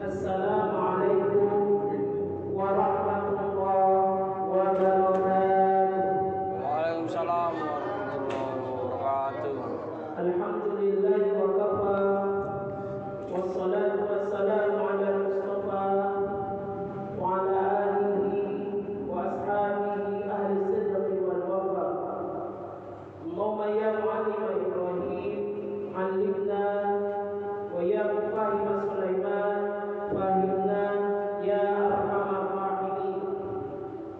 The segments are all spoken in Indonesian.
Assalamualaikum warahmatullahi wabarakatuh. Waalaikumsalam warahmatullahi wabarakatuh. Alhamdulillah wa kafa, wassalatu wassalamu ala Mustafa wa ala alihi wa ashabihi ahli sidqi wal wafa. Allahumma ya mu'allim Ibrahim, 'allimna wa ya mufahhim Sulaiman, fahimna ya arhamar rahimin.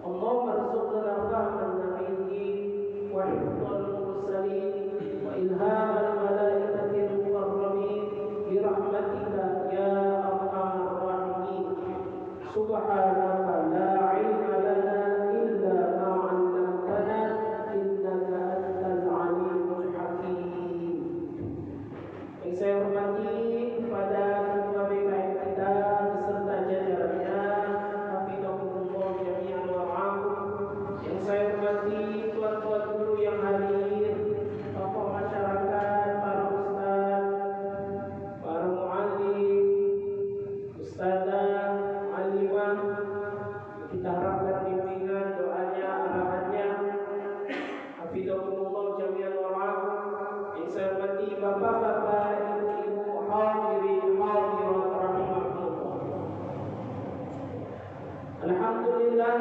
Allahumma arzuqna fahman nabiyyin wa hifdhal mursalin wa ilhamal malaikatil muqarrabin bi rahmatika ya arhamar rahimin. Subhanaka la ilma lana illa ma 'allamtana innaka antal alimul hakim. Yang saya hormati kepada ketua BKM kita beserta jajarannya, hafizahumullah jami'an wa ra'akum. Yang saya hormati tuan-tuan guru yang hadir, tokoh masyarakat, para ustaz, para muallim, ustazah, alimah, kita harapkan bimbingan, doanya, arahannya, hafizahumullah jami'an wa ra'akum. Yang saya hormati bapak-bapak, ibu-ibu, hadirin hadirat rahimakumullah. Alhamdulillah,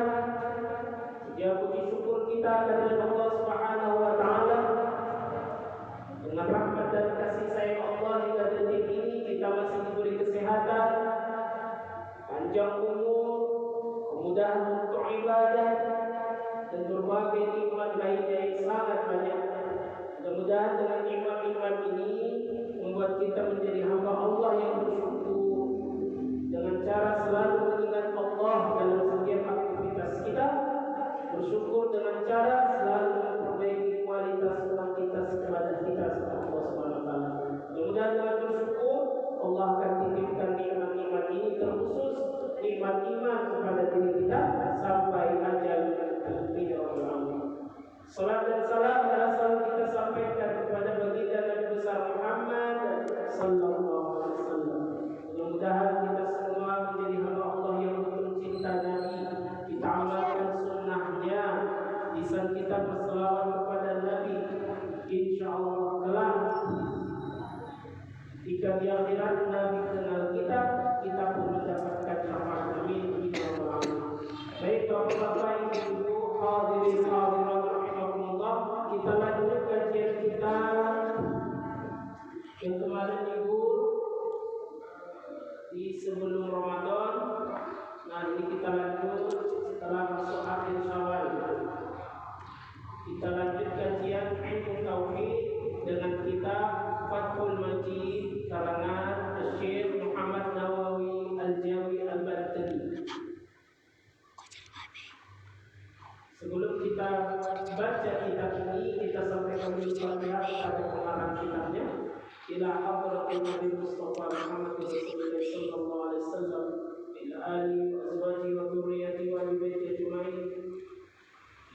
ya puji syukur kita kepada Allah Subhanahu wa taala. Dengan rahmat dan kasih sayang Allah hingga detik ini kita masih diberi kesehatan, panjang umur, kemudahan untuk ibadah dan berbagai nikmat lainnya yang sangat banyak. Mudah-mudahan dengan nikmat-nikmat ini membuat kita menjadi hamba Allah yang bersyukur dengan cara selalu mengingat Allah dalam setiap aktivitas kita, bersyukur dengan cara selalu memperbaiki kualitas kuantitas ibadah kita kepada Allah Subhanahu wa taala. Mudah-mudahan dengan bersyukur Allah akan titipkan nikmat-nikmat ini, terkhusus nikmat iman kepada diri kita sampai ajal tidak berlalu. Salat dan salam adalah selalu kita sampaikan kepada baginda Nabi besar Muhammad sallallahu alaihi wasallam. Mudah-mudahan kita semua menjadi hamba Allah yang betul cinta Nabi, kita amalkan sunnahnya, lisan kita berselawat kepada Nabi. Insyaallah kelak jika di akhirat Nabi kenal kita, kita pun mendapatkan syafaat Nabi. Baik bapak-bapak, ibu-ibu, hadirin hadirat rahimakumullah, kita lanjut kajian kita yang kemarin libur di sebelum Ramadan. Nah, ini kita lanjut setelah masuk akhir Syawal. Kita lanjut kajian ilmu tauhid dengan kitab Fathul Majid karangan Syekh Muhammad Nawawi Al-Jawi Al-Bantani. Sebelum kita baca kitab ini, kita sampaikan dulu Fatihah pada pengarang kitabnya. Ila hadratin Nabi Mustafa Muhammad sallallahu alaihi wasallam, ila ali wa azwaji wa dzurriyyati wa ali baiti ajma'in.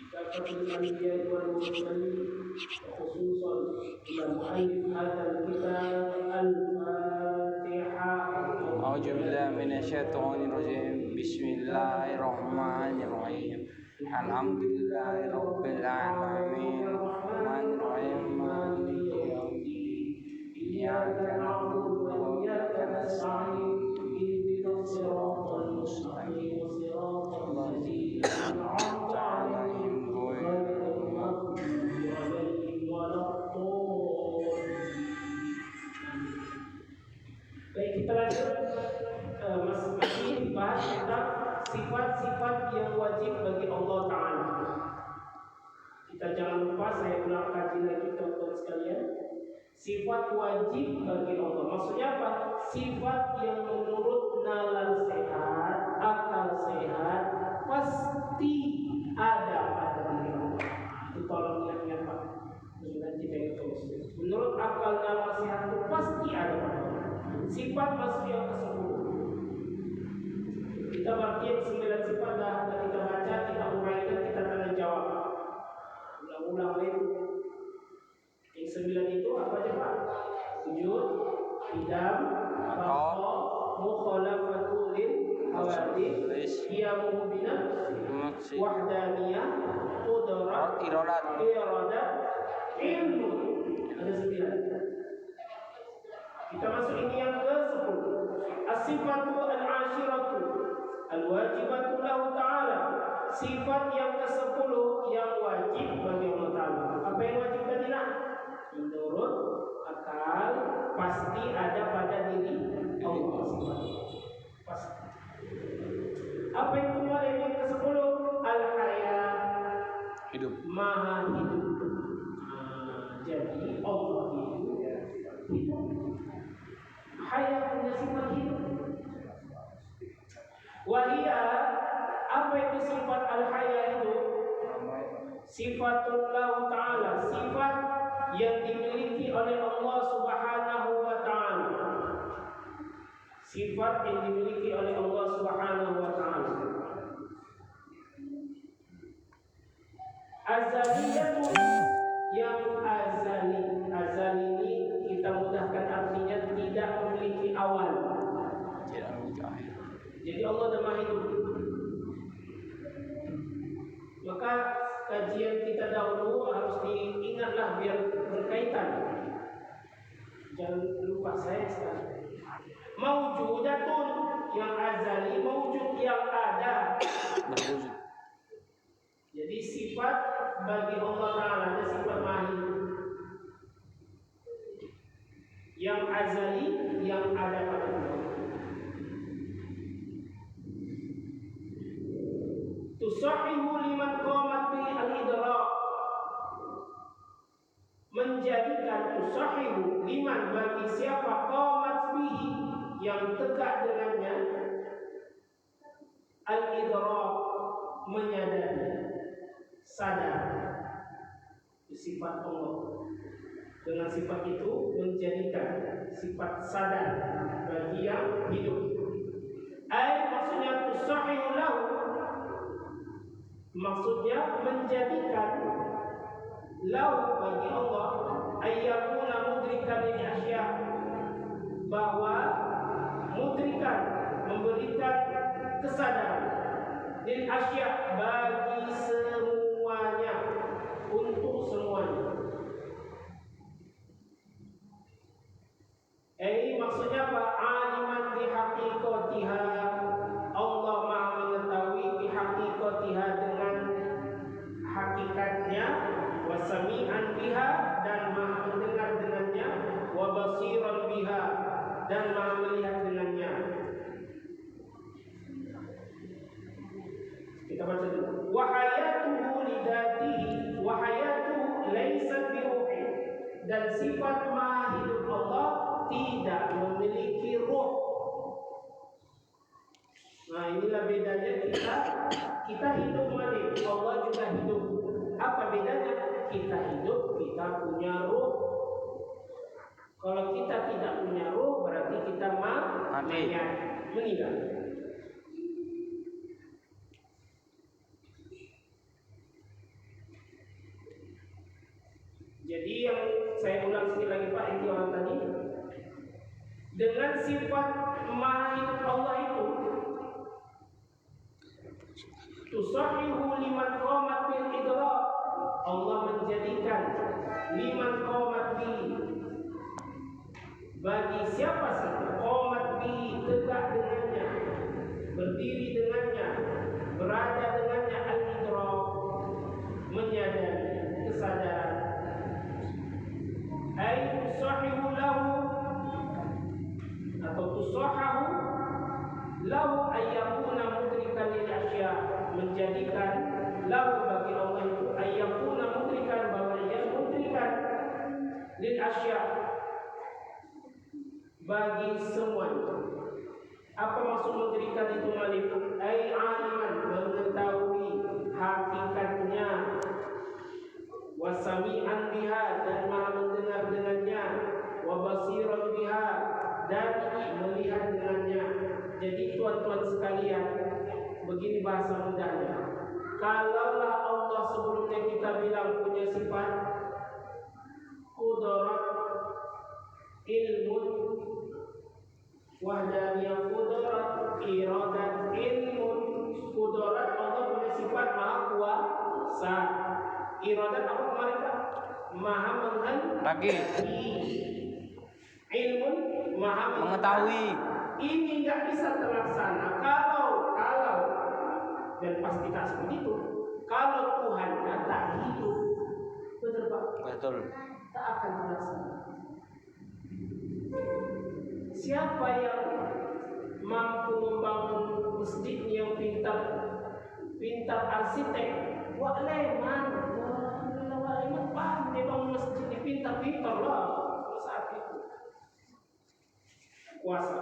Dikatakan al-anbiya wal mursalin, khususan ila muallif hadzal kitab al-Fatihah. A'udzu billahi minasyaitonir rajim. Bismillahirrahmanirrahim. Alhamdulillahi rabbil alamin. Rahmanir rahim. Maliki yaumiddin. Iyyaka na'budu wa iyyaka nasta'in. Ihdinas siratal mustaqim. Siratal ladzina an'amta 'alaihim ghairil maghdubi 'alaihim waladdallin. Baik, kita lanjut. Masih dibahas tentang sifat-sifat yang wajib bagi Allah Ta'ala. Kita jangan lupa, saya ulang kaji lagi teman-teman sekalian. Sifat wajib bagi Allah, maksudnya apa? Sifat yang menurut nalar sehat, akal sehat, pasti ada pada diri Allah. Itu tolong ingat-ingat Pak. Menurut akal nalar sehat itu pasti ada pada Allah. Sifat masuk yang ke-10. Kita bagian 9 sifat dah kita baca, kita uraikan, kita tanya jawab. Ulang-ulang lagi. Yang 9 itu apa aja Pak? Sujud, idam, baqo, mukhalafatu lil hawadith, qiyamuhu binafsi, wahdaniyah, qudrat, iradat, ilmu. Ada 9. Kita masuk ini yang ke-10. As-sifatu al-ashiratu al-wajibatu lahu ta'ala. Sifat yang ke-10 yang wajib bagi Allah Ta'ala. Apa yang wajib tadi nak? Menurut akal pasti ada pada diri Allah. Pasti. Apa itu yang ke-10? Al-haya, hidup, maha hidup. Jadi Allah itu hidup. Haya punya sifat hidup. Wahia, apa itu sifat al-haya itu? Sifatullah Ta'ala, sifat yang dimiliki oleh Allah Subhanahu wa Ta'ala. Sifat yang dimiliki oleh Allah Subhanahu wa Ta'ala. Azaliyatun, yang azali. Azali ini kita mudahkan artinya tidak memiliki awal. Jadi Allah dah maha hidup. Maka kajian kita dahulu harus diingatlah biar berkaitan. Jangan lupa saya sekarang. Maujudatun, yang azali, maujud yang ada. Jadi sifat bagi Allah Ta'ala ada sifat maha hidup. Yang azali, yang ada pada Allah. Tusahihu liman qamat bi al-idrak, menjadikan tusahihu liman bagi siapa qamat bihi yang tegak dengannya al-idrak, menyadari, sadar sifat Allah. Dengan sifat itu menjadikan sifat sadar bagi yang hidup. Maksudnya tusahihu lahu, maksudnya menjadikan lahu bagi Allah ayyakuna mudrikan lil asya, bahwa mudrikan, memberikan kesadaran lil asya, bagi semuanya, untuk semuanya. Maksudnya apa? Aliman bihaqiqatiha, Allah Maha mengetahui bihaqiqatiha, dengan hakikatnya, wasami'an biha, dan Maha mendengar dengannya, wa basiran biha, dan Maha melihat dengannya. Kita baca dulu. Wa hayatuhu lidatihi, wa hayatuhu laysat biruhi, dan sifat Maha hidup Allah tidak memiliki ruh. Nah, inilah bedanya kita hidup malik, Allah juga hidup. Apa bedanya? Kita hidup, kita punya ruh. Kalau kita tidak punya ruh, berarti kita mayat, meninggal. Jadi yang saya ulang sekali lagi Pak, inti orang tadi, dengan sifat maha hidup Allah itu, tusahihu liman qamat bil idrak, Allah menjadikan liman qamat bi, bagi siapa saja qamat bi, tegak dengannya, berdiri dengannya, berada dengannya, al-idrak, menyadari, kesadaran. Tusahihu lahu, atau tusahahu lahu ayyakuna mudrikan lil asya, menjadikan lahu bagi Allah itu ayyakuna mudrikan, bahwa ia mudrikan lil asya, bagi semuanya. Apa maksud mudrikan itu malik? Aliman, mengetahui hakikatnya, wasami'an biha, dan Maha mendengar dengannya, wa basiran biha, dan melihat dengannya. Jadi tuan-tuan sekalian, begini bahasa mudahnya. Kalaulah Allah sebelumnya kita bilang punya sifat qudrat, ilmu, Wahdaniyah qudrat, iradat, ilmun. Qudrat Allah punya sifat maha kuasa. Iradat apa kemarin Pak? Maha menghendaki. Ilmun maha mengetahui. Ini nggak bisa terlaksana kalau dan pasti tak seperti itu. Kalau Tuhan tak hidup, betul Pak? Betul. Tak akan terlaksana. Siapa yang mampu membangun masjid yang pintar arsitek? Wa'leman pandai bangun masjid ini, pintar lah saat itu. Kuasa.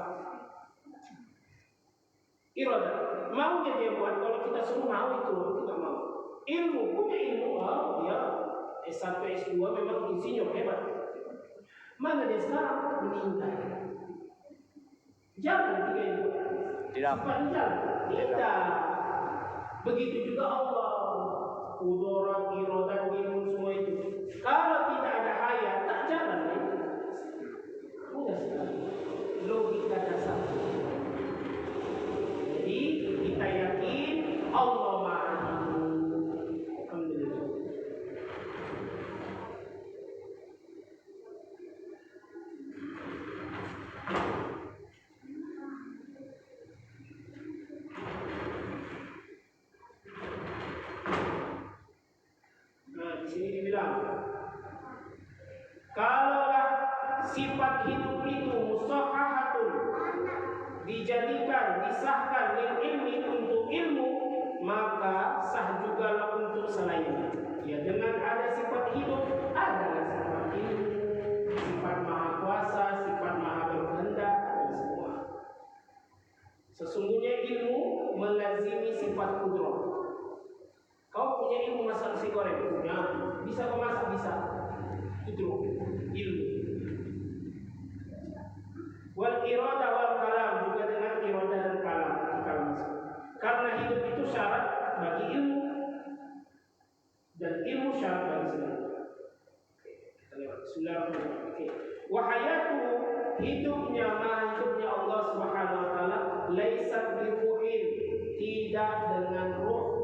Iradah. Maunya dia buat, kalau kita suruh mau itu, kita mau. Ilmu, punya ilmu, dia S1, S2 memang insinyur hebat. Mana dia sekarang? Meninggal. Jalan tiga itu. Tidak. Tidak. Begitu juga Allah. Qudrat, iradat, ilmu semua itu. Kalau tidak ada hayat, tak jalan. Mudah sekali. Logika dasar. Jadi kita yakin Allah Maha Hidup. Alhamdulillah. Nah, di sini dibilang, kalaulah sifat hidup itu musahahatun, dijadikan, disahkan lil ilmi untuk ilmu, maka sah juga untuk selainnya. Ya, dengan ada sifat hidup, adalah sifat ilmu, sifat maha kuasa, sifat maha berkehendak, dan semua. Sesungguhnya ilmu melazimi sifat kudrat. Kau punya ilmu masak nasi goreng, ya, bisa kau masak, bisa. Itu ilmu. Wal iradah wal kalam, juga dengan iradah dan kalam. Karena hidup itu syarat bagi ilmu dan ilmu syarat bagi segala. Kita lewat. Bismillahirrahmanirrahim. Wahayatu, hidupnya Allah Subhanahu wa taala, laisat biruhin, tidak dengan ruh.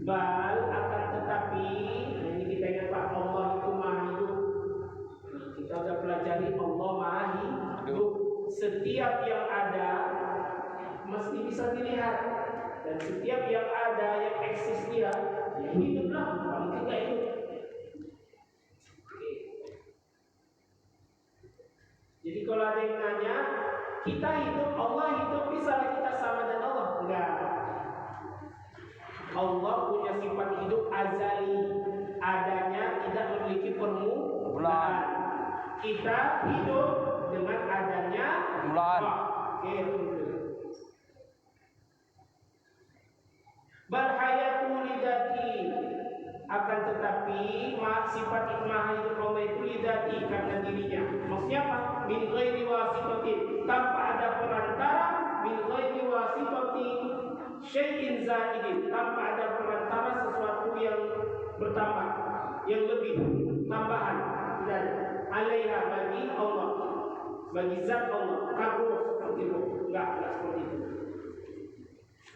Bal, akan tetapi, ini kita ingat Pak, Allah itu maha hidup. Kita sudah pelajari Allah maha hidup. Setiap yang ada mesti bisa dilihat, dan setiap yang ada yang eksis dia, ya hiduplah, paling tidak hidup. Jadi kalau ada yang nanya, kita hidup, Allah hidup, bisa kita sama dengan Allah? Enggak. Allah punya sifat hidup azali, adanya tidak memiliki permulaan. Kita hidup dengan adanya permulaan. Berhayatu lidati, akan tetapi sifat maha hidup Allah itu lidati, karena dirinya. Maksudnya apa? Min ghairi wasitatin, tanpa ada perantara. Min ghairi wasitatin syai'in zaidin, tanpa ada perantara sesuatu yang bertambah, yang lebih, tambahan. Tidak ada. Alaiha, bagi Allah, bagi zat Allah, karuh seperti itu. Enggak seperti itu.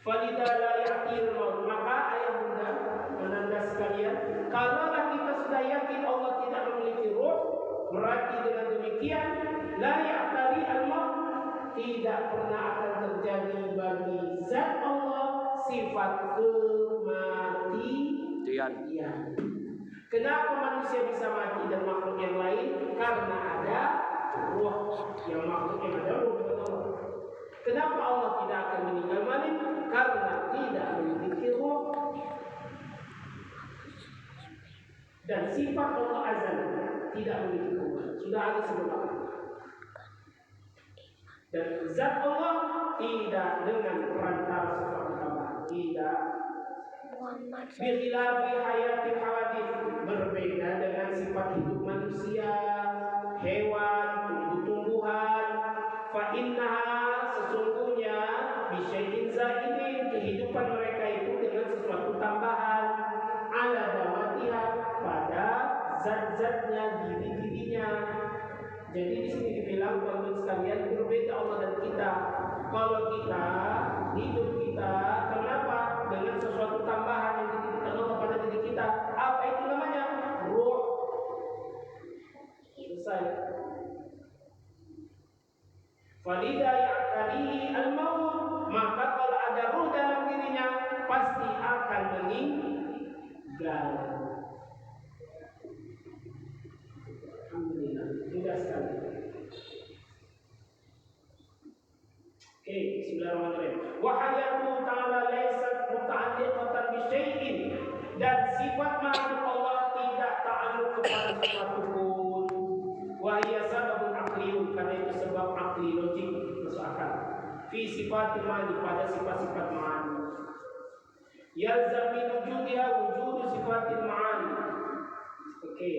Falidah la yakin maut, maka ayah bunda menanda sekalian, kalaulah kita sudah yakin Allah tidak memiliki roh, berarti dengan demikian la ya'tari al-maut, tidak pernah akan terjadi bagi zat Allah sifat kematian. Kenapa manusia bisa mati dan makhluk yang lain? Karena ada roh. Yang makhluk yang ada roh bukan Allah. Kenapa Allah tidak akan meninggal mati? Karena tidak memiliki roh. Dan sifat Allah azal, tidak memiliki roh. Sudah ada sebelum. Dan zat Allah tidak dengan perantara sesuatu tambahan. Tidak. Bikhilafi hayatil hawadith, berbeda dengan sifat hidup manusia, hewan, tumbuh-tumbuhan. Fa innaha, sesungguhnya, bisyai'in zaidin, kehidupan mereka itu dengan sesuatu tambahan, ala dawatiha, pada zat-zatnya, diri-dirinya. Jadi di sini dibilang teman-teman sekalian berbeda Allah dan kita. Kalau kita hidup kita kenapa dengan sesuatu tambahan yang dititipkan Allah kepada diri kita? Apa itu namanya? Ruh. Selesai. Falida ya'tarihi al-maut, maka kalau ada ruh dalam dirinya pasti akan meninggal. Alhamdulillah, mudah sekali. Oke, bismillahirrahmanirrahim. Wa hayatu ta'ala laysat muta'alliqatan bi syai'in, dan sifat makhluk Allah tidak ta'alluq kepada sesuatu pun. Wa hiya sababun aqliyun, karena itu sebab akli logik masuk akal. Fi sifatil ma'ani, pada sifat-sifat ma'ani. Yalzam min wujudiha wujudu sifatil ma'ani. Oke.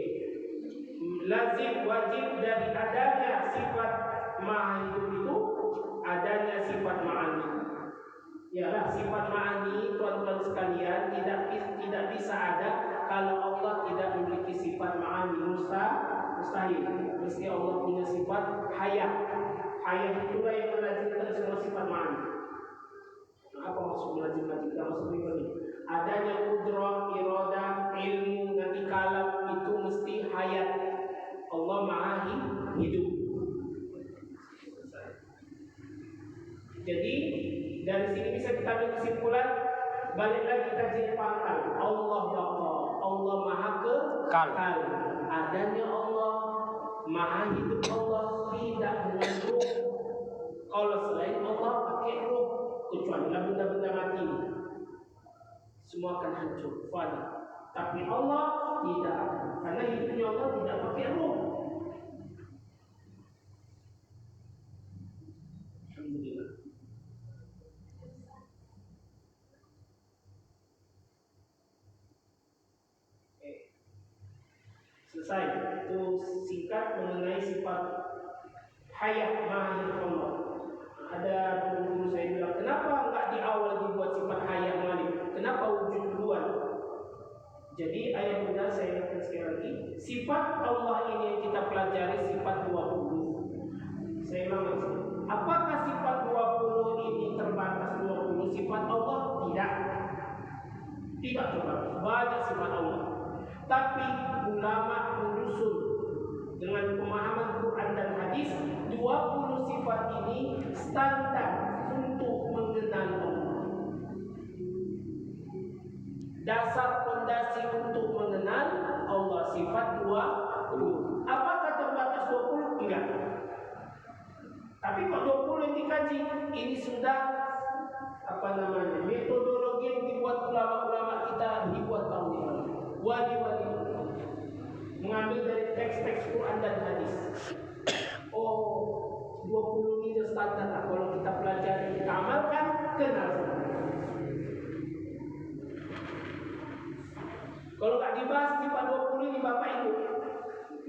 Lazim wajib dari adanya sifat maha hidup itu adanya sifat ma'ani. Yalah, sifat ma'ani tuan-tuan sekalian tidak bisa ada kalau Allah tidak memiliki sifat ma'ani. Mustahil. Mesti Allah punya sifat hayat. Hayat itulah yang melazimkan semua sifat ma'ani. Apa maksud melazimkan? Maksud ini adanya kudrah, iradah, ilmu, nanti kalam itu mesti hayat. Allah maha hidup. Jadi dari sini bisa kita ambil kesimpulan, balik lagi kajian pangkal. Allah baqa, Allah maha kekal. Adanya Allah, maha hidup Allah tidak mengandung. Kalau selain Allah pakai ruh, kecuali benda-benda mati, semua akan hancur, fana. Tapi Allah tidak, karena hidupnya Allah tidak pakai ruh. Alhamdulillah. Selesai. Itu singkat mengenai sifat hayat maha hidup Allah. Ada guru saya bilang, kenapa enggak di awal dibuat sifat hayat malik? Kenapa wujud duluan? Jadi ayat benar saya ingatkan sekali lagi, sifat Allah ini yang kita pelajari sifat 20. Saya ulang, apakah sifat 20 ini terbatas 20 sifat Allah? Tidak terbatas, banyak sifat Allah. Tapi ulama menyusun dengan pemahaman Quran dan hadis 20 sifat ini standar untuk mengenal Allah. Dasar fondasi untuk mengenal Allah sifat 20. Apakah terbatas 20? Enggak. Tapi kok 20 yang dikaji, ini sudah metodologi yang dibuat ulama-ulama kita dibuat tahun ini. Wali-wali mengambil dari teks-teks Quran dan hadis. Oh, 20 ini standar. Kalau kita pelajari, kita amalkan, kenal. Kalau nggak dibahas sifat 20 ini Bapak Ibu,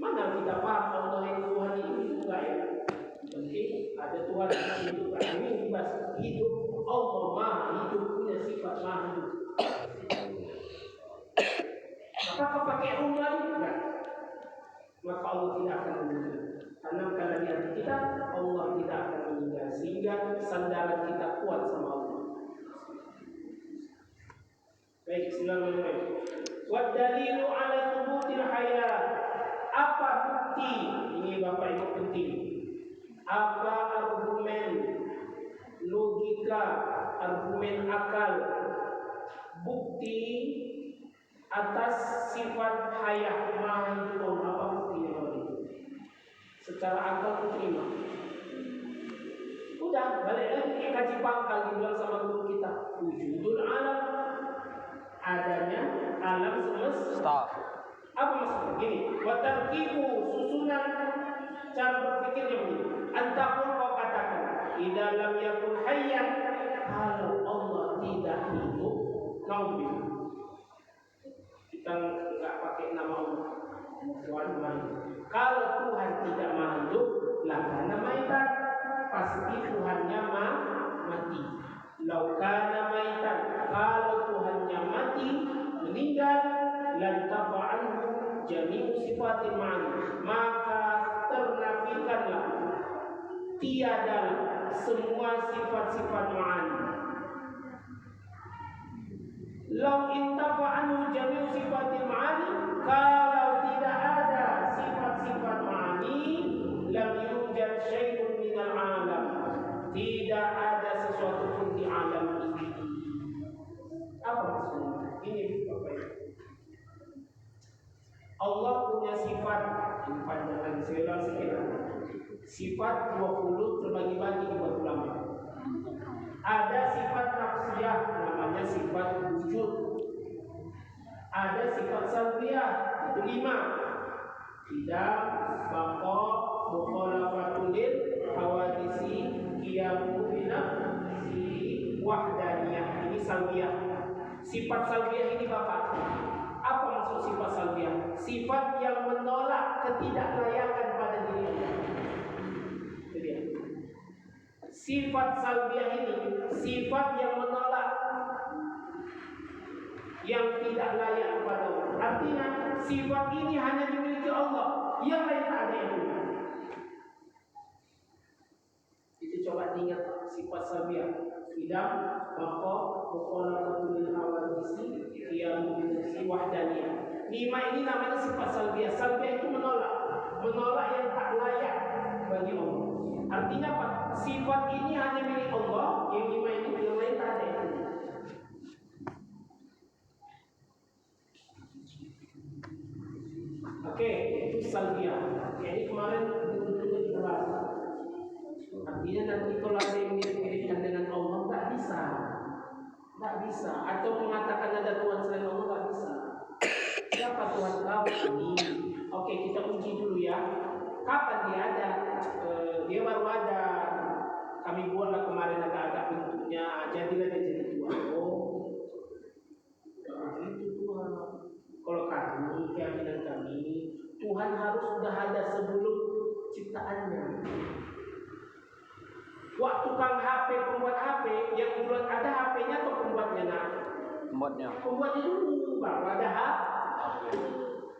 mana kita paham Allah yang Tuhan ini juga ya? Penting ada Tuhan yang hidup. Ini dibahas hidup. Allah maha hidup, punya sifat maha hidup. Apakah pakai ruh lagi? Enggak. Maka Allah tidak akan meninggal. Tanamkan di hati kita, Allah tidak akan meninggal. Sehingga sandaran kita kuat sama Allah. Baik, bismillahirrahmanirrahim. Wa dalilu ala thubutil hayat. Apa bukti? Ini Bapak Ibu penting. Apa argumen logika, argumen akal, bukti atas sifat hayat maha hidup Allah? Apa buktinya itu? Secara akal terima. Udah, balik lagi ke kaji pangkal dibilang sama guru kita. Wujudul alam, adanya alam semesta. Apa maksudnya? Gini, wa tarkibu, susunan cara berpikirnya begini. Antakul kau katakan, idza lam yakun hayyan, kalau Allah tidak hidup, naudzubillah. Kita enggak pakai nama Allah. Tuhan maha. Kalau Tuhan tidak maha hidup, lah kana maitan, pasti Tuhannya mati. Laukana maitan, kalau Tuhannya mati, meninggal, lan tafa'anhu jami'u sifatil ma'ani, maka ternafikan tiada semua sifat-sifat ma'ani. Lau intafa'anu jami'u sifatil ma'ani, kalau tidak ada sifat-sifat ma'ani, lam yujad syai'un minal alam, tidak ada sesuatu pun di alam ini. Apa maksudnya? Ini Bapak Ibu. Allah punya sifat, ini panjang lagi saya ulang sedikit. Sifat 20 terbagi-bagi di buat ulama. Ada sifat nafsiyah, namanya sifat wujud. Ada sifat salbiyah, itu 5. Tidak, baqa, mukhalafatul hawadisi, qiyamu binafsi, wahdaniyah. Ini salbiyah. Sifat salbiyah ini Bapak. Apa maksud sifat salbiyah? Sifat yang menolak ketidaklayakan pada diri Allah. Itu dia. Sifat salbiyah ini sifat yang menolak, yang tidak layak kepada Allah. Artinya sifat ini hanya dimiliki Allah, yang lain tak ada yang punya. Itu coba diingat sifat salbiyah. Tidak, maka mukhalafatul hawadisi, qiyamu binafsi, wahdaniyah. 5 ini namanya sifat salbiyah. Salbiyah itu menolak yang tak layak bagi Allah. Artinya apa? Sifat ini hanya milik Allah, yang 5 ini yang lain tak ada. Oke, itu salbiyah. Jadi kemarin betul-betul dibahas. Artinya nanti kalau ada yang mirip-miripkan dengan Allah, tak bisa. Atau mengatakan ada Tuhan selain Allah, tak bisa. Siapa Tuhan kau ini? Oke, kita uji dulu ya. Kapan dia ada? Dia baru ada. Kami buatlah kemarin agak-agak bentuknya. Jadilah dia jadi Tuhan. Oh, itu Tuhan. Kalau kami, keyakinan kami, Tuhan harus sudah ada sebelum ciptaannya. Waktu tukang HP, pembuat HP, yang duluan ada HP-nya atau pembuatnya? Pembuatnya dulu, baru ada HP.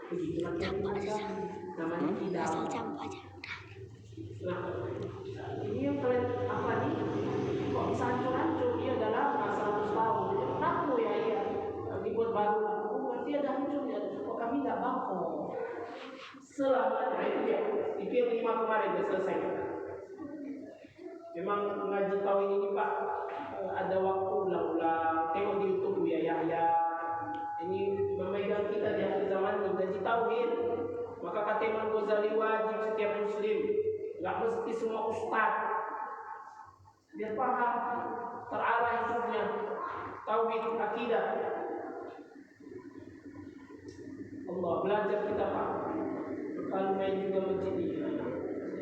Begitu namanya tidak. Nah, ini yang kalian apa nih? Kok bisa hancur-hancur? Dia udah lama 100 tahun. Kenapa ya? Iya, dibuat baru. Oh, berarti ada hancurnya. Kok kami nggak bangkok? Selamanya itu ya. Itu yang 5 kemarin udah selesai. Memang ngaji tauhid ini Pak, ada waktu ulang-ulang. Tengok di YouTube ya Yahya. Ini memegang kita di akhir zaman ini ngaji tauhid. Maka kata Imam Ghazali wajib setiap muslim, nggak mesti semua ustaz, biar paham terarah hidupnya tauhid akidah. Allah belajar kita Pak. Kalau main juga menjadi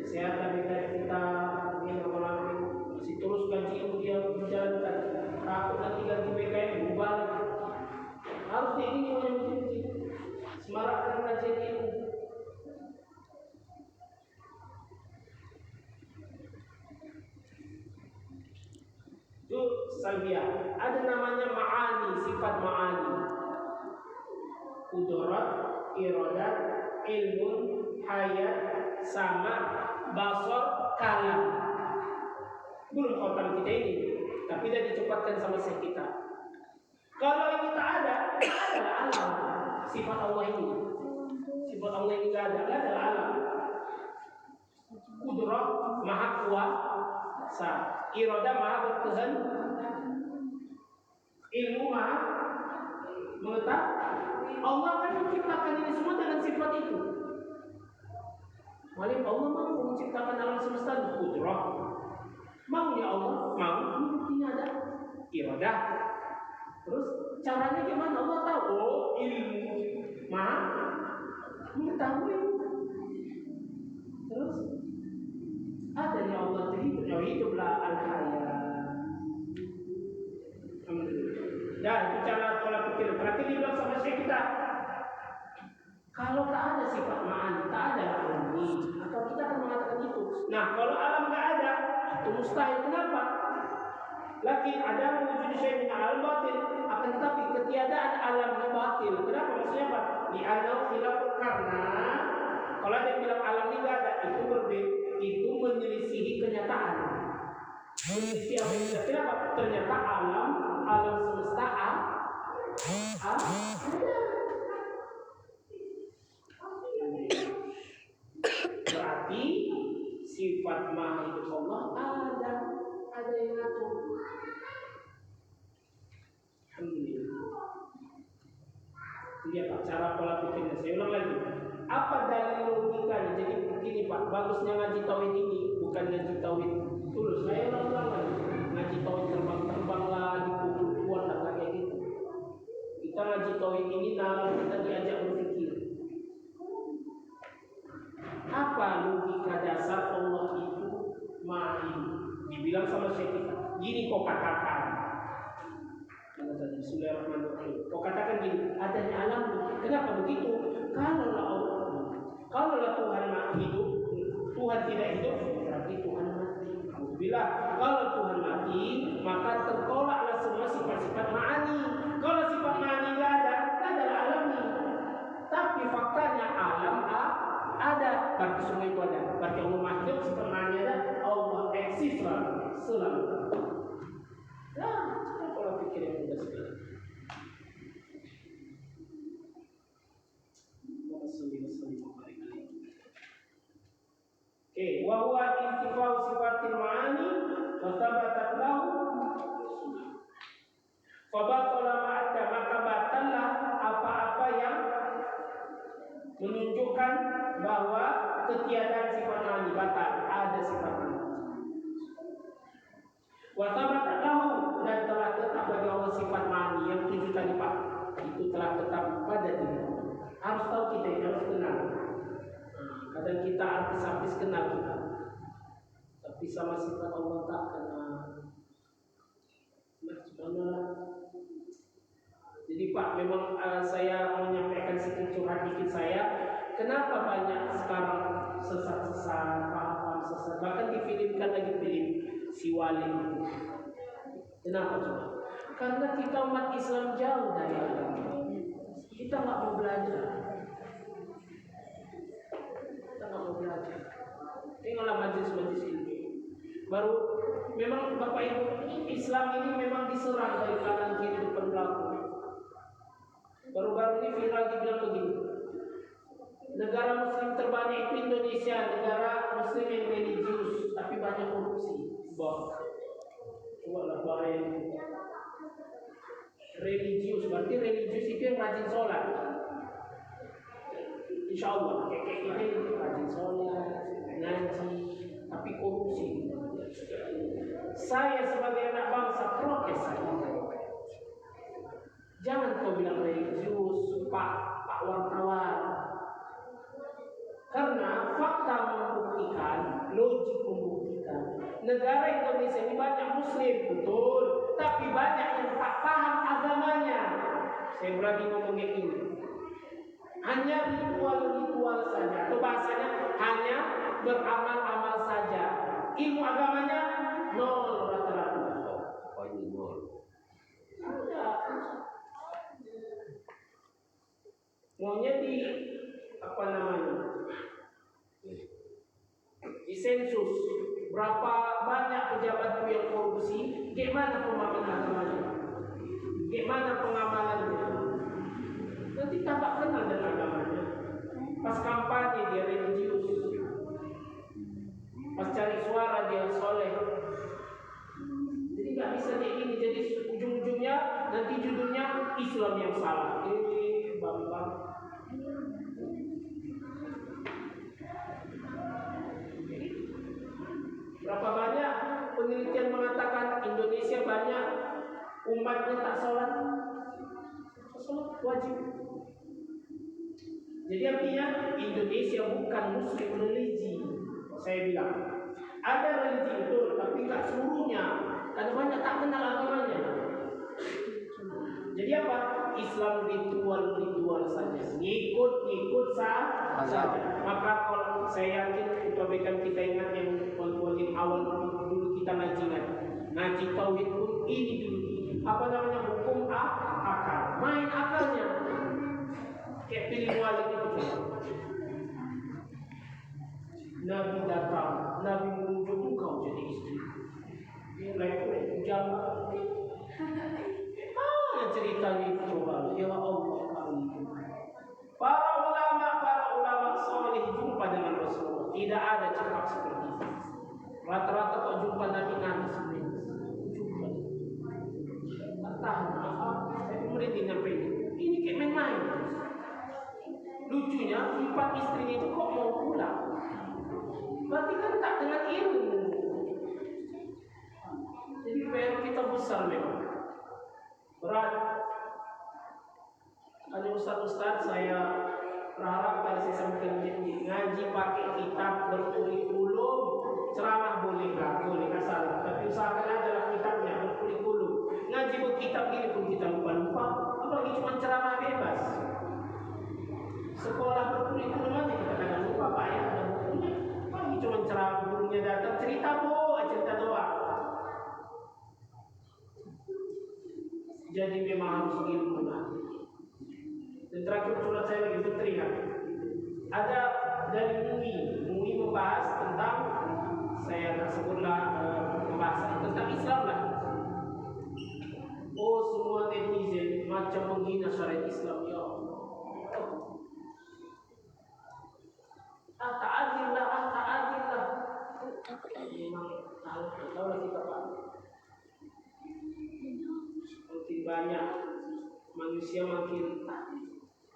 sehat bagi kita. Masih terus gaji ilmu dia menjalankan. Takut nanti gaji PKM berubah. Harus dia ini oleh masjid. Semarakkan kajian ilmu. Itu salbiyah. Ada namanya ma'ani, sifat ma'ani. Qudrat, iradat, ilmun, hayat, sama, basar, kalam. Belum khotam kita ini, tapi dah dicepatkan sama Syekh kita. Kalau ini tak ada alam. Sifat Allah ini, sifat Allah ini tak ada alam. Qudrah maha kuasa, iradah maha berkehendak, ilmu maha mengetahui. Allah akan menciptakan ini semua dengan sifat itu. Malah Allah mampu menciptakan alam semesta qudrah. Mau ya Allah, mau, ini buktinya ada iradah. Terus caranya gimana? Allah tahu. Oh, ilmu maha mengetahui. Terus adanya Allah hiduplah al-hayat. Dan itu cara pola pikir. Berarti dibilang sama Syekh kita, kalau tak ada sifat ma'ani, tak ada alam ini. Atau kita akan mengatakan itu. Nah, kalau alam tak ada, itu mustahil. Kenapa? Lagi ada wujud syai' min al-batil. Akan tetapi ketiadaan alam yang batil. Kenapa? Maksudnya apa? Li'anau khilaf karena kalau ada yang bilang alam ini tidak ada, itu berbeda, itu menyelisihi kenyataan. meneliti apa yang kita kenapa ternyata alam semesta ada. Berarti sifat maha hidup Allah ada yang ngatur. Alhamdulillah. Lihat cara pola pikirnya. Saya ulang lagi. Apa dalil logikanya? Jadi begini Pak, bagusnya ngaji tauhid ini bukan ngaji tauhid tulus. Saya ulang lagi. Ngaji tauhid terbang lah, dipukul lah kayak gitu. Kita ngaji tauhid ini kita diajak berpikir. Apa logika dasar Allah itu maha hidup? Dibilang sama Syekh kita, gini kau katakan. Bismillahirrahmanirrahim. Kau katakan gini, adanya alam. Kenapa begitu? Kalaulah Tuhan hidup, Tuhan tidak hidup, berarti Tuhan mati. Bila kalau Tuhan mati, maka tertolaklah semua sifat-sifat ma'ani. Kalau sifat ma'ani tidak ada alam ini. Tapi faktanya alam ada, berarti semua itu ada. Berarti Allah maha hidup, sifat ma'ani ada, Allah eksis selalu. Nah, pola pikir yang mudah sekali. Wa huwa intifau sifatil ma'ani wa thabatat lahu. Fa batala ma'adda, maka batallah apa-apa yang menunjukkan bahwa ketiadaan sifat ma'ani, batal, ada sifat ma'ani. Wa thabatat lahu, dan telah tetap bagi Allah sifat ma'ani yang 7 tadi Pak. Itu telah tetap pada diri. Harus tahu kita, harus kenal. Kadang kita artis-artis kenal kita, tapi sama sifat Allah tak kenal. Jadi Pak, memang saya menyampaikan sedikit curhat dikit saya. Kenapa banyak sekarang sesat-sesat, paham sesat, bahkan difilmkan lagi film si Wali. Kenapa coba? Karena kita umat Islam jauh dari agama. Kita nggak mau belajar. Tinggallah majlis-majlis ilmu. Baru memang Bapak Ibu, Islam ini memang diserang dari kanan kiri depan belakang. Baru-baru ini viral dibilang begini. Negara Muslim terbanyak itu Indonesia, negara Muslim yang religius tapi banyak korupsi. Coba lah bahaya. Religius, berarti religius itu yang rajin sholat. Insya Allah, kayak ini rajin sholat, ngaji, tapi korupsi. Saya sebagai anak bangsa protes saya. Jangan kau bilang religius, Pak wartawan. Karena fakta membuktikan, logik membuktikan, negara Indonesia ini banyak Muslim, betul, tapi banyak yang tak paham agamanya. Saya berani ngomongin ini. Hanya ritual-ritual saja, atau bahasanya hanya beramal-amal saja. Ilmu agamanya nol rata-rata. Oh ini nol. Maunya di apa namanya? Di sensus berapa banyak pejabat yang korupsi? Gimana pemahaman agamanya? Gimana pengamalannya? Nanti tak kenal dengan agamanya. Pas kampanye dia religius, pas cari suara dia soleh. Jadi nggak bisa kayak gini. Jadi ujung-ujungnya nanti judulnya Islam yang salah. Bang. Berapa banyak penelitian mengatakan Indonesia banyak umatnya tak sholat. Sholat wajib. Jadi artinya Indonesia bukan Muslim religi. Saya bilang ada religi itu, tapi nggak seluruhnya. Karena banyak tak kenal agamanya. Jadi apa? Islam ritual saja, ngikut saja. Maka kalau saya yakin kebaikan kita ingat yang wajib awal dulu kita ngaji tauhid pun ini dulu. Apa namanya hukum akal, main akalnya. Kayak pilih wali itu. Nabi datang, Nabi menunjuk engkau jadi istri. seperti itu. Rata-rata kok jumpa Nabi nangis. Jumpa. Entah apa, saya merintih nyampe ini kayak main-main. Lucunya 4 istrinya itu kok mau pulang. Berarti kan tak dengan ilmu. Jadi PR kita besar memang. Berat. Ada ustaz-ustaz saya berharap tadi saya sampaikan ngaji pakai kitab berkurikulum. Ceramah boleh asal, tapi usahakan adalah kitabnya berkurikulum. Ngaji berkitab gini pun kita lupa-lupa, apalagi cuma ceramah bebas. Sekolah berkurikulum aja kita kadang lupa Pak ya, ada bukunya. Apalagi cuma ceramah, gurunya datang cerita doang. Jadi memang harus ilmu. Dan terakhir surat saya lagi teringat. Ada dari MUI membahas tentang, saya tak sebutlah pembahasan tentang Islam lah. Oh, semua netizen macam menghina syariat Islam, ya Allah. Tak adil lah. Memang tahu lah kita Pak. Seperti banyak manusia makin.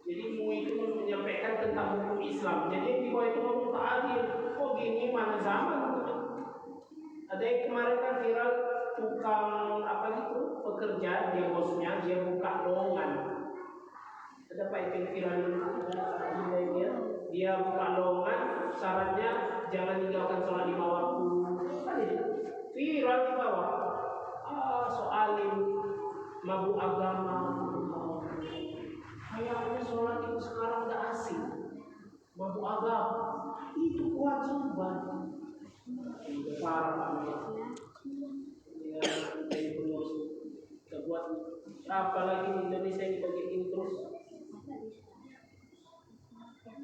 Jadi MUI itu menyampaikan tentang hukum Islam. Jadi yang di bawah itu ngomong tak adil. Kok gini mana zaman? Ada yang kemarin kan viral tukang pekerja, dia bosnya dia buka lowongan. Ada Pak yang viral dia buka lowongan, syaratnya jangan tinggalkan sholat 5 waktu. Viral di bawah. Soalim mabuk agama. Kayaknya sholat itu sekarang udah asing. Mabuk agama itu kewajiban. Parah. Ya, kita buat apalagi di Indonesia ini begini terus.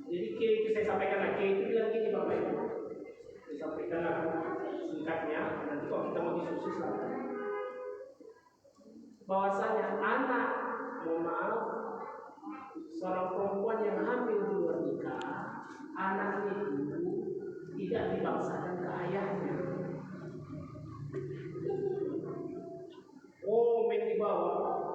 Jadi K itu saya sampaikan lagi, itu bilang gini Bapak Ibu. Saya sampaikan singkatnya, nanti kalau kita mau diskusi lagi. Bahwasanya anak, mohon maaf, seorang perempuan yang hamil di luar nikah, anak itu tidak dibangsakan ke ayahnya. Oh, main di bawah.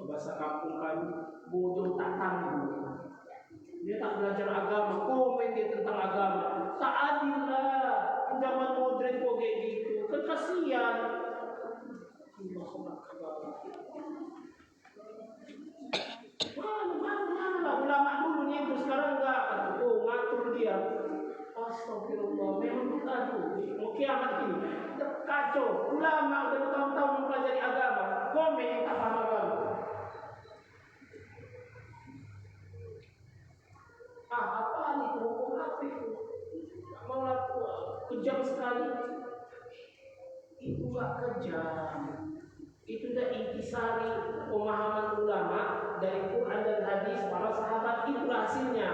Bahasa kampung kan bodoh tak tangguh. Dia tak belajar agama, komen dia tentang agama. Tak adil lah. Zaman modern kok kayak gitu. Kan kasihan. Mana ulama dulunya itu sekarang enggak. Oh, ngatur dia. Astagfirullah, memang aduh, mau kiamat ini. Kacau. Ulama udah tahun-tahun mempelajari agama, komen yang tak paham agama. Apaan itu? Hukum apa itu? Mau lakukan kejam sekali. Itu gak kejam. Itu udah intisari pemahaman ulama dari Quran dan hadis para sahabat. Itulah hasilnya.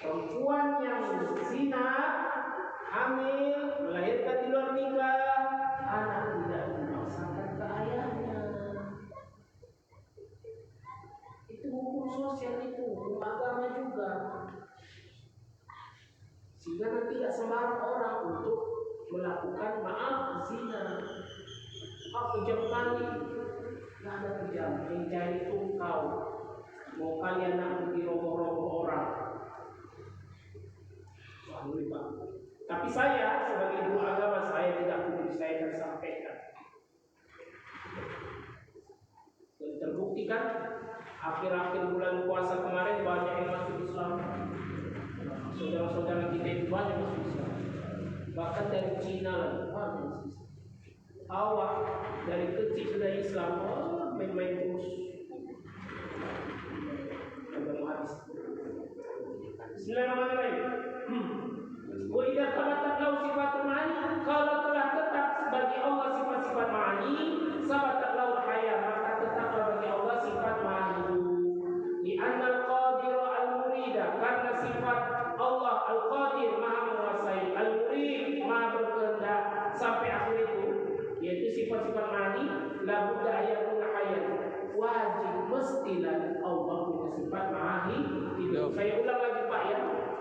Perempuan yang zina, hamil, melahirkan di luar nikah, anak tidak dibangsakan ke ayahnya. Itu hukum sosial itu, hukum agama juga. Sehingga nanti tidak sembarang orang untuk melakukan zina. Kejam kali, nggak ada kejam. Yang jahil itu kau. Mau kalian nak di roboh-roboh orang. Tapi saya sebagai guru agama saya tidak boleh saya akan sampaikan. Dan terbukti kan akhir-akhir bulan puasa kemarin banyak yang masuk Islam. Saudara-saudara kita itu banyak masuk Islam. Bahkan dari Cina lagi banyak masuk Islam. Awak dari kecil sudah Islam, main-main terus. Sudah mau habis. Bismillahirrahmanirrahim. Wa idza thabatat lahu sifatul ma'ani, kalau telah tetap bagi Allah sifat-sifat ma'ani, sabatat lahu hayat, maka tetaplah bagi Allah sifat ma'ani. Li anna al-qadir al-murida, karena sifat Allah al-qadir maha menguasai, al-murid maha berkehendak sampai akhir itu, yaitu sifat-sifat ma'ani, la budda ayatun hayat, wajib mestilah Allah punya sifat ma'ani. mahi hidup. Saya ulang lagi Pak ya.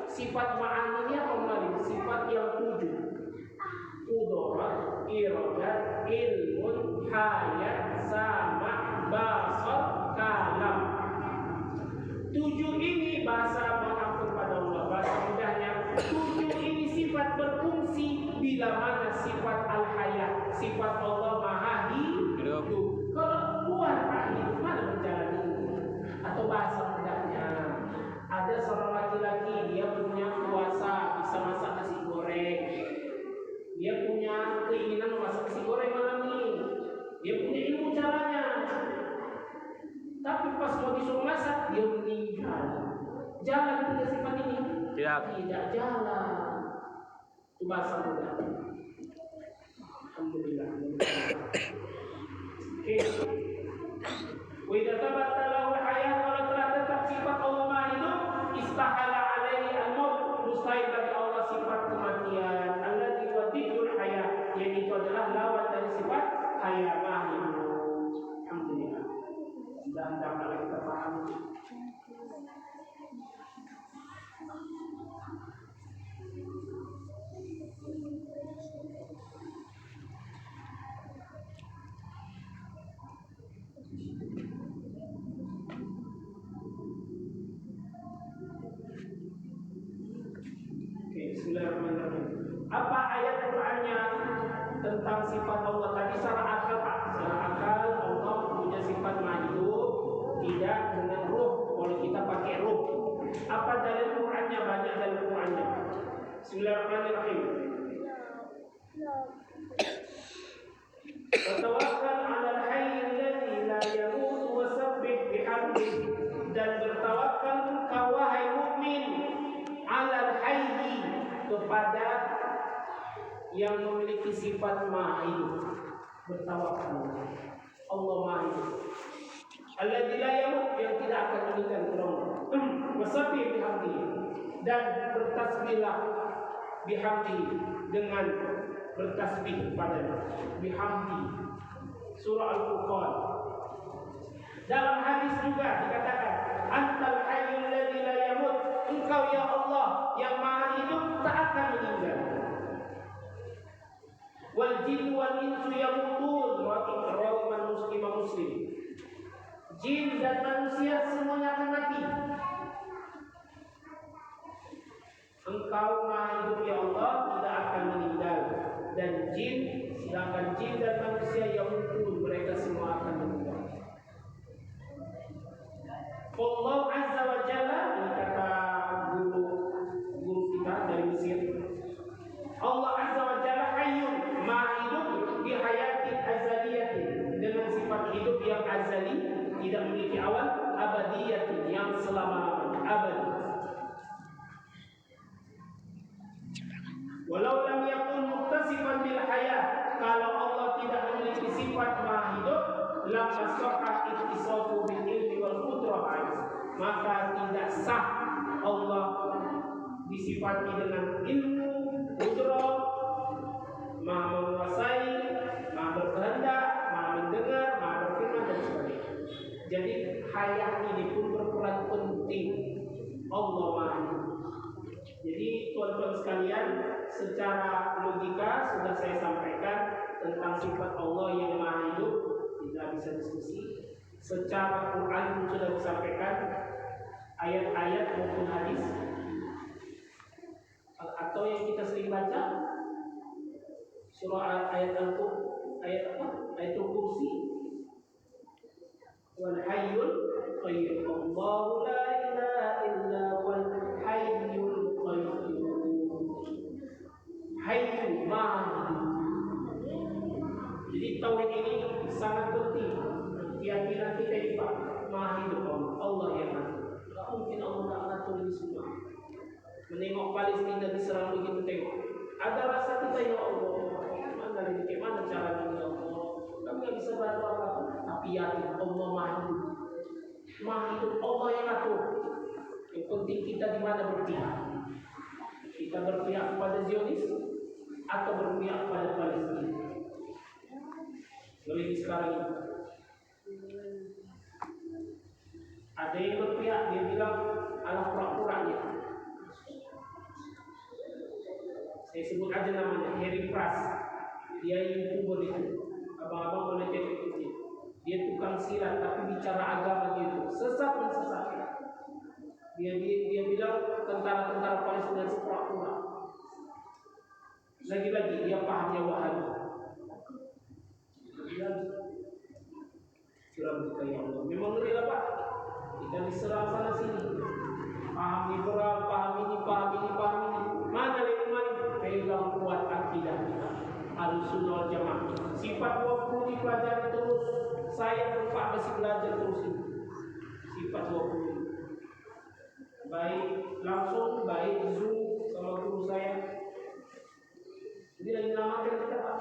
Sifat ma'ani ini apa kemarin? Sifat yang 7. Qudrah, iradah, ilmun, hayat, sama, basar, kalam. 7 ini bahasa mengampun pada Allah. Bahasa mudahnya 7 ini sifat berfungsi bila mana sifat al-hayat, sifat Allah maha hidup. Kalau keluar maha hidup, mana berjalan hidup? Atau bahasa mudahnya, ada seorang laki-laki dia punya kuasa bisa masak nasi goreng. Dia punya keinginan memasak nasi goreng malam ini. Dia punya ilmu caranya. Tapi pas mau disuruh masak, dia meninggal. Jalan tiga sifat ini? Tidak jalan. Itu bahasa mudah. Alhamdulillah. Oke. Wa idza tabatta lahu al-hayat, kalau telah tetap sifat Allah Maha Hidup, istahala alaihi al-maut, mustahil bagi Allah sifat kematian. Alladzi wa diddul hayat, yaitu adalah lawan dari sifat hayat Maha Hidup. Alhamdulillah. Dan dapat kita pahami. Bismillahirrahmanirrahim. Apa ayat Qur'annya tentang sifat Allah tadi secara akal Pak? Secara akal Allah punya sifat hidup, tidak dengan ruh. Kalau kita pakai ruh, apa dalil Qur'annya? Banyak dalil Qur'annya. Bismillahirrahmanirrahim. Tawakkal 'alal hayyil ladzi la yamut wa sabbih bihamdihi, dan bertawakal engkau wahai mukmin 'alal hayyi, kepada yang memiliki sifat maha hidup. Bertawakal Allah maha hidup. Alladzi la yamut, yang tidak akan meninggal Allah. Wasabbih bihamdihi, dan bertasbihlah bihamdihi, dengan bertasbih kepadanya. Bihamdi. Surah Al-Furqan. Dalam hadis juga dikatakan, Antal hayyul ladzi la yamut, engkau ya Allah yang maha hidup tak akan meninggal. Wal jin wal insu yamutun, rawahu Muslim. Jin dan manusia semuanya akan mati. Engkau maha hidup ya Allah, tidak akan meninggal. Dan jin, sedangkan jin dan manusia yamutun, mereka semua akan meninggal. Allah Azza wa Jalla, ini kata guru kita dari Mesir, Allah Azza wa Jalla hayyun, maha hidup, di hayatin azaliyatin, dengan sifat hidup yang azali, tidak memiliki awal, abadiyatin, yang selama-lamanya, abadi. Walau lam yakun muttasifan bil hayat, kalau Allah tidak memiliki sifat maha hidup, lam sahha ittisafu bil ilmi wal qudrah, maka tidak sah Allah disifati dengan ilmu, qudrah, maha menguasai, maha berkehendak, maha mendengar, maha berfirman dan sebagainya. Jadi hayat ini pun berperan penting. Allah maha hidup. Jadi tuan-tuan sekalian, secara logika sudah saya sampaikan tentang sifat Allah yang maha hidup, tidak bisa diskusi. Secara Quran pun sudah disampaikan, ayat-ayat maupun hadis, atau yang kita sering baca surah ayat Ayatul Kursi, wal hayyul qayyum, Allahu la ilaha illa wal hayyul qayyum. Hayyu maha hidup. Jadi tauhid ini sangat penting. Keyakinan kita ini Pak, maha hidup Allah yang ngatur. Tak mungkin Allah tak ngatur ini semua. Menengok Palestina diserang begitu, tengok. Ada rasa kita, ya Allah, mana rezeki, mana caranya ya Allah. Kami nggak bisa bantu apa-apa, tapi yakin Allah maha hidup. Maha hidup, Allah yang ngatur. Yang penting kita di mana berpihak. Kita berpihak kepada Zionis atau berpihak kepada Palestina. Lebih sekarang ini ada yang berpihak, dia bilang sebut aja namanya Harry Pras. Dia YouTuber itu, abang-abang boleh cek ikuti. Dia tukang silat tapi bicara agama gitu, sesat mensesatkan. Dia bilang tentara-tentara Palestina itu pura-pura. Lagi-lagi dia pahamnya Wahabi. Suram kita ya Allah. Memang ngeri lah Pak. Kita diserang sana sini. Paham liberal, paham ini. Mana lebih mari pegang kuat akidah kita. Ahlussunnah wal Jamaah. Sifat 20 dipelajari terus. Saya Pak masih belajar terus ini. Sifat 20. Baik langsung, baik Zoom sama guru saya. Ini lagi namakan kita Pak.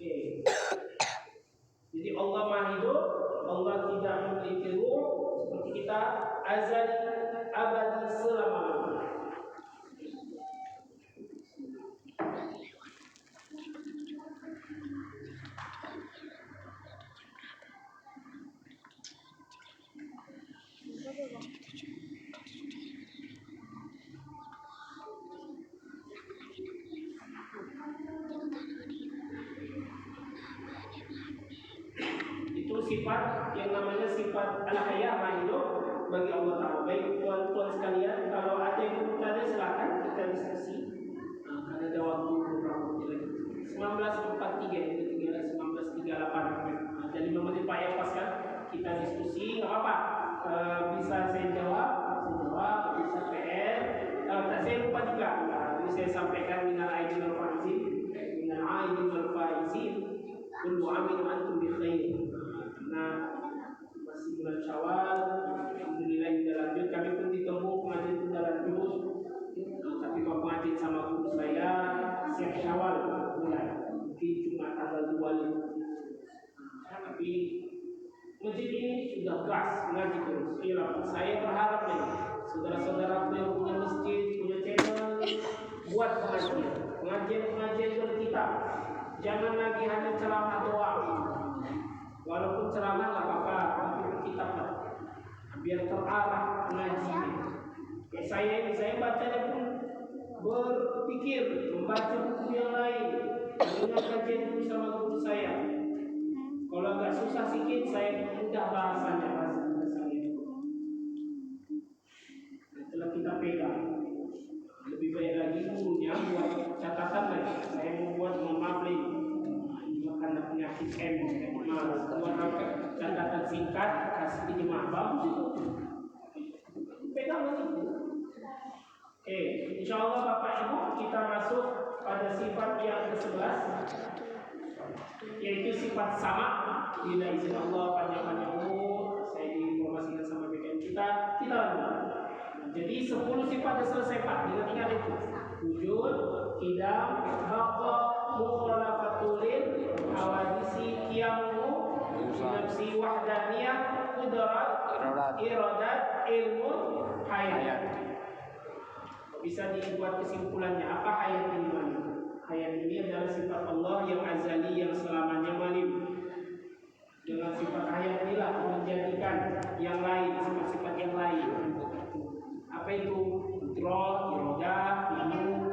Oke. Jadi Allah Maha Hidup, Allah tidak memiliki ruh seperti kita, azali, abadi, selama-lamanya. Itu sifat yang namanya sifat al-haya hidup bagi Allah Ta'ala. Baik tuan-tuan sekalian, kalau ada yang bertanya silakan kita diskusi. Karena ada waktu beberapa menit lagi. 1943 itu tinggal 1938. Jadi 5 menit Pak ya pas kan kita diskusi, nggak apa-apa. Bisa saya jawab, bisa PR. Tak saya lupa juga. Ini saya sampaikan minal aidin wal faizin. Kullu amin antum bi khair. Nah, masih bulan Syawal, alhamdulillah sudah lanjut. Kami pun ditemu pengajian sudah lanjut. Tapi kalau pengajian sama guru saya siap Syawal mulai. Mungkin cuma tanggal 2. Tapi masjid ini sudah gas mengaji terus. Saya berharap nih saudara-saudara yang punya masjid, punya channel, buat pengajian berkitab. Jangan lagi hanya ceramah doang. Walaupun ceramah nggak apa-apa, tapi berkitab lah. Biar terarah ngajinya. Kayak saya bacanya pun berpikir, membaca buku yang lain, mendengar kajian buku sama guru saya. Kalau agak susah sedikit, saya mudah bahasa saya. Setelah kita pegang, lebih baik lagi gurunya buat catatan lagi. Saya mau buat memabling, karena penyakit malas. Buat catatan singkat, kasih pinjam bagus. Pegang lagi. Oke, insya Allah Bapak Ibu kita masuk pada sifat yang ke-11, yaitu sifat sama. Bila izin Allah panjang-panjang umur, saya diinformasikan sama BKM kita lanjut. Jadi 10 sifat sudah selesai Pak. Ingat itu. Wujud, qidam, baqa, mukhalafatullil, hawadisi, qiyamu, nafsi, wahdaniyah, qudrat, iradat, ilmu, hayat. Bisa dibuat kesimpulannya apa hayat ini malim? Hayat ini adalah sifat Allah yang azali, yang selamanya malim. Dengan sifat hayat inilah menjadikan yang lain, sifat-sifat yang lain. Apa itu? Kontrol, irodah, ilmu.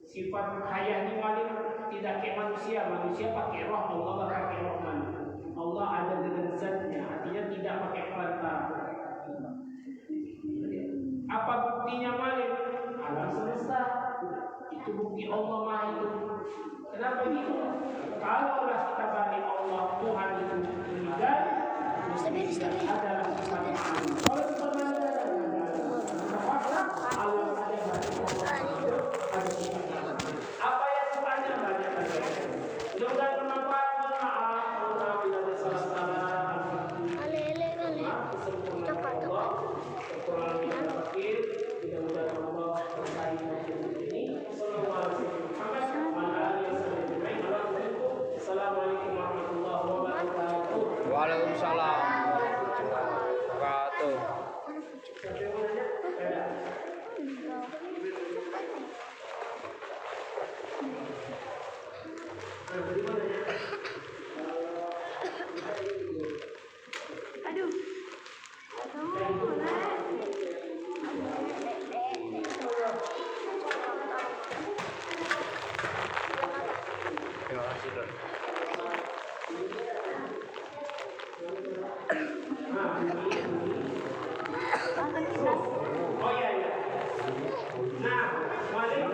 Sifat hayat ini malim tidak kayak manusia. Manusia pakai roh, Allah nggak pakai roh malim. Allah ada dengan zatnya, artinya tidak pakai perantara. Apa buktinya malim? Alam semesta. Itu bukti Allah Maha Hidup. Kenapa gitu? Kalaulah kita balik Allah Tuhan itu meninggal, adalah sifat yang malim. Kalau kita balik alam ada apa yang sebenarnya banyak saja. Mudah-mudahan bermanfaat. Maaf bila ada salah-salah. Assalamualaikum warahmatullahi wabarakatuh. Waalaikumsalam warahmatullahi wabarakatuh. Aduh, kamu Oh iya iya. Nah, Malik,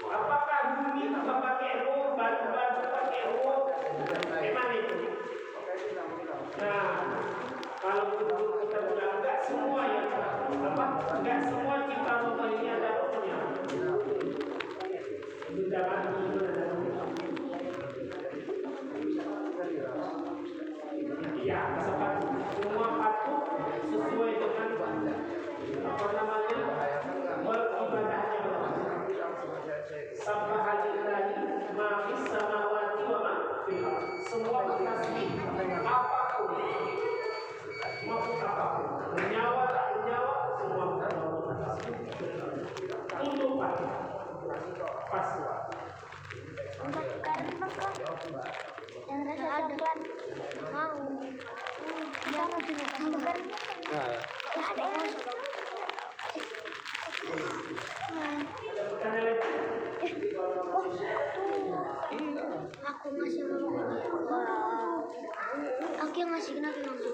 apakah bumi itu pakai roh, batu-batu pakai roh? Gimana itu? Nah, kalau kita bilang enggak semua ya, enggak semua ciptaan Allah ini ada rohnya. Benda mati ada rohnya. Ya, semua patung sesuai dengan apa namanya beribadahnya Allah. Subhanallahi ma fis samawati wa ma fil ardh. Semua tasbih apapun, maksud apapun, bernyawa tak bernyawa, semua tasbih. Untuk apa? Pasti. Yang rasa coklat mau jangan bukan aku ngasih aku yang ngasih kenapa langsung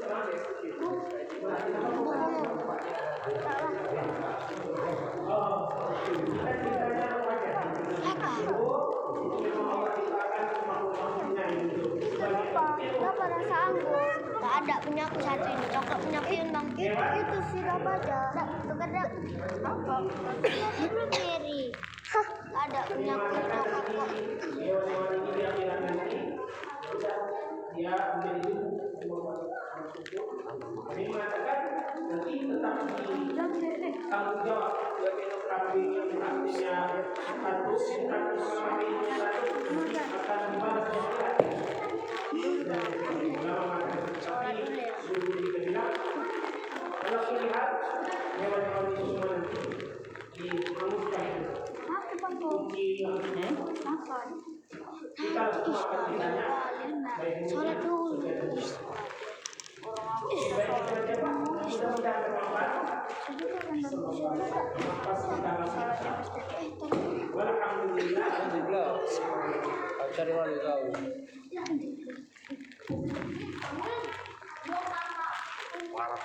Kenapa rasa anggur? Tak ada punya aku satu ini, coklat punya aku yang bang. Itu sirup aja. Itu kadang apa? Blueberry. Hah, ada punya aku coklat kok. Dia menjadi ini mengatakan nanti tetap tanggung jawab sebagai kambing yang artinya satu kambing satu akan dibalas kalau lihat hewan-hewan itu semua nanti dimanusiakan kita semua akan ditanya Sholat dulu. Cari lagi tahu. Parah.